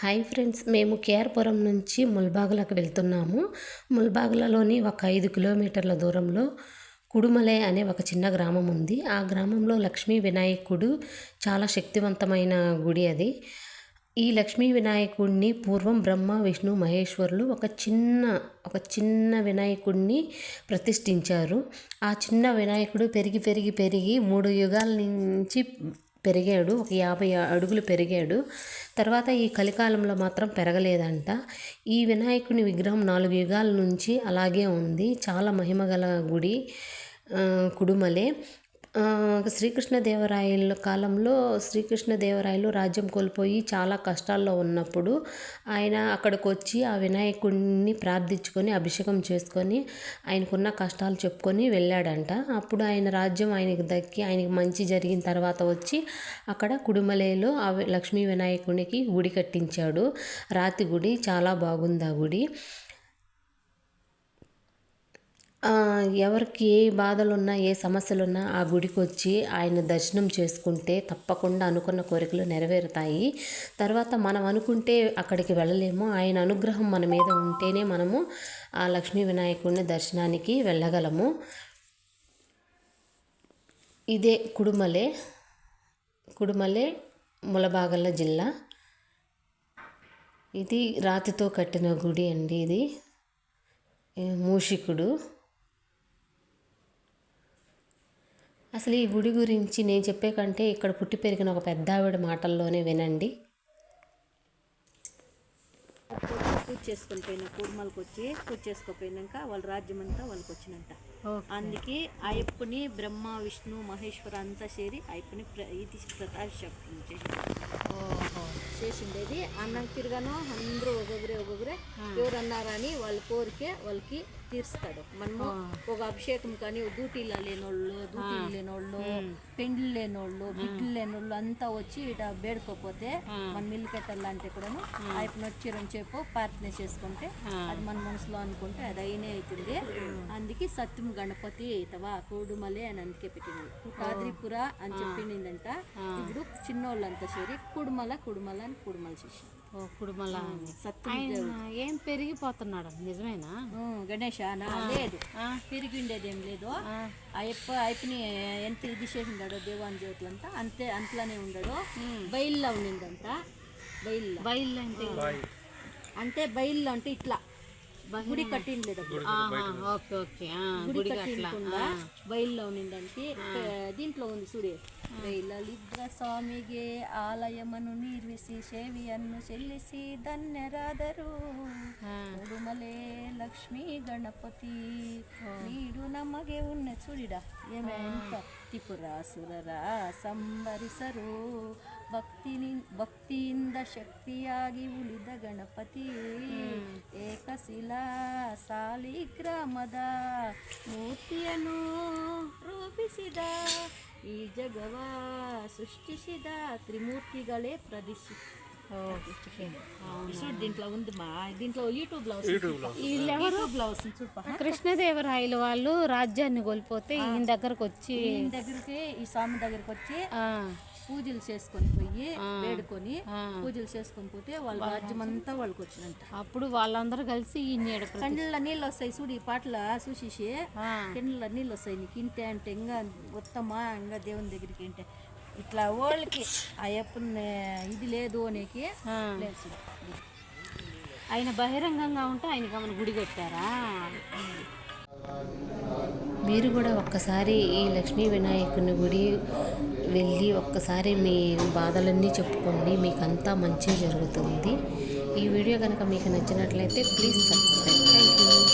Hi friends, మేము కేఆర్పురం నుంచి ముల్బాగులకు వెళ్తున్నాము. ముల్బాగులలోని ఒక 5 కిలోమీటర్ల దూరంలో కుడుమలై అనే ఒక చిన్న గ్రామం ఉంది. ఆ గ్రామంలో లక్ష్మీ వినాయకుడు చాలా శక్తివంతమైన గుడి అది. ఈ లక్ష్మీ వినాయకుడిని పూర్వం బ్రహ్మ విష్ణు మహేశ్వరులు ఒక చిన్న వినాయకుడిని ప్రతిష్ఠించారు. ఆ చిన్న వినాయకుడు పెరిగి 3 యుగాల నుంచి పెరిగాడు. ఒక 50 అడుగులు పెరిగాడు. తర్వాత ఈ కలికాలంలో మాత్రం పెరగలేదంట. ఈ వినాయకుని విగ్రహం 4 యుగాల నుంచి అలాగే ఉంది. చాలా మహిమగల గుడి కుడుమలై. శ్రీకృష్ణదేవరాయల కాలంలో శ్రీకృష్ణదేవరాయలు రాజ్యం కోల్పోయి చాలా కష్టాల్లో ఉన్నప్పుడు ఆయన అక్కడికి వచ్చి ఆ వినాయకుడిని ప్రార్థించుకొని అభిషేకం చేసుకొని ఆయనకున్న కష్టాలు చెప్పుకొని వెళ్ళాడంట. అప్పుడు ఆయన రాజ్యం ఆయనకి దక్కి ఆయనకి మంచి జరిగిన తర్వాత వచ్చి అక్కడ కుడుమలైలో ఆ లక్ష్మీ వినాయకునికి గుడి కట్టించాడు. రాతి గుడి, చాలా బాగుంది ఆ గుడి. ఎవరికి ఏ బాధలున్నా ఏ సమస్యలున్నా ఆ గుడికి వచ్చి ఆయన దర్శనం చేసుకుంటే తప్పకుండా అనుకున్న కోరికలు నెరవేరుతాయి. తర్వాత మనం అనుకుంటే అక్కడికి వెళ్ళలేము. ఆయన అనుగ్రహం మన మీద ఉంటేనే మనము ఆ లక్ష్మీ వినాయకుడిని దర్శనానికి వెళ్ళగలము. ఇదే కుడుమలై ములబాగల జిల్లా. ఇది రాతితో కట్టిన గుడి అండి. ఇది మూషికుడు. అసలు ఈ గుడి గురించి నేను చెప్పే కంటే ఇక్కడ పుట్టి పెరిగిన ఒక పెద్ద ఆవిడ మాటల్లోనే వినండి. పూజ చేసుకొని పోయిన కుడుమలకు వచ్చి పూజ చేసుకోపోయినాక వాళ్ళ రాజ్యం అంతా వాళ్ళకి వచ్చినంట. అందుకే అయ్యప్పని బ్రహ్మ విష్ణు మహేశ్వర అంతా చేరి అయ్యప్పని ఇది ప్రతాభిషేకం చేసిండేది. అన్నం తిరగాను అందరూ ఒక్కొక్కరే ఎవరు అన్నారని వాళ్ళ కోరికే వాళ్ళకి తీరుస్తాడు. మనము ఒక అభిషేకం కానీ డ్యూటీలు లేనోళ్ళు పెండ్లు లేనోళ్ళు బిడ్డలు లేనోళ్ళు అంతా వచ్చి ఇట బేడుకోపోతే మన మిల్లు పెట్టాలంటే కూడా అయిపోయిన వచ్చి 2 సేపు ప్రార్థన చేసుకుంటే అది మన మనసులో అనుకుంటే అది అయినే అవుతుంది. అందుకే సత్యం గణపతి ఇతవా కుడుమలై అని అందుకే పెట్టినాడు. కాద్రిపుర అని చెప్పిందంట. ఇప్పుడు చిన్నోళ్ళంతా చేరి కుడుమల అని కుడుమల చేసి కుడుమల సత్యం ఏం పెరిగిపోతున్నాడు. నిజమేనా? గణేష్ లేదు, పెరిగిండేది ఏం లేదు. అయ్యప్పని ఎంత ఇది చేసిండాడో దేవాన్ జ్యోతులంతా అంతలానే ఉండడు. బయల్లో ఉండిందంట. బయల్లో అంటే బయల్లో అంటే ఇట్లా గుడి కట్టిండలేదు. గుడి కట్టిండకుండా బయల్లో ఉండిందంటే దీంట్లో ఉంది చూడే. లలిత స్వామిಗೆ ಆಲಯಮನು ನಿರ್ಮಿಸಿ ಸೇವೆಯನ್ನು ಸಲ್ಲಿಸಿ ಧನ್ಯರಾದರು. ಕುಡುಮಲೈ ಲಕ್ಷ್ಮೀ ಗಣಪತಿ ನೀಡು ನಮಗೆ ಉನ್ನ చూడిడ ఏమే ఎంత ತ್ರಿಪುರಾಸುರರ ಸಂಬರಿಸರು. ಭಕ್ತಿಯಿಂದ ಶಕ್ತಿಯಾಗಿ ಉಳಿದ ಗಣಪತಿ ಏಕಶಿಲಾ ಸಾಲಿಗ್ರಾಮದ ಮೂರ್ತಿಯನ್ನು ರೂಪಿಸಿದ. ಈ ಜಗವ సృష్టిಸಿದ త్రిమూర్తిಗಳೇ దీంట్లో ఉంది మా దీంట్లో యూట్యూబ్ లో కృష్ణదేవరాయలు వాళ్ళు రాజ్యాన్ని కోల్పోతే ఈయన దగ్గరికి ఈ స్వామి దగ్గరకు వచ్చి పూజలు చేసుకొని పోయి వేడుకొని పూజలు చేసుకొని పోతే వాళ్ళ రాజ్యం అంతా వాళ్ళకి వచ్చినంట. అప్పుడు వాళ్ళందరూ కలిసి కండ్ల నీళ్ళు వస్తాయి చూడు. ఈ పాటల చూసేసి కండ్ల నీళ్ళు వస్తాయి. నీకు ఇంటే అంటే ఇంకా ఉత్తమా ఇంకా దేవుని దగ్గరికి ఇంటే ఇట్లా వాళ్ళకి అయ్యప్పని ఇది లేదు అనేకి లేదు. ఆయన బహిరంగంగా ఉంటే ఆయనకి ఏమైనా గుడి కట్టారా? మీరు కూడా ఒక్కసారి ఈ లక్ష్మీ వినాయకుని గుడి వెళ్ళి ఒక్కసారి మీ బాధలన్నీ చెప్పుకోండి. మీకు అంతా మంచి జరుగుతుంది. ఈ వీడియో కనుక మీకు నచ్చినట్లయితే ప్లీజ్ సబ్స్క్రైబ్. Thank you.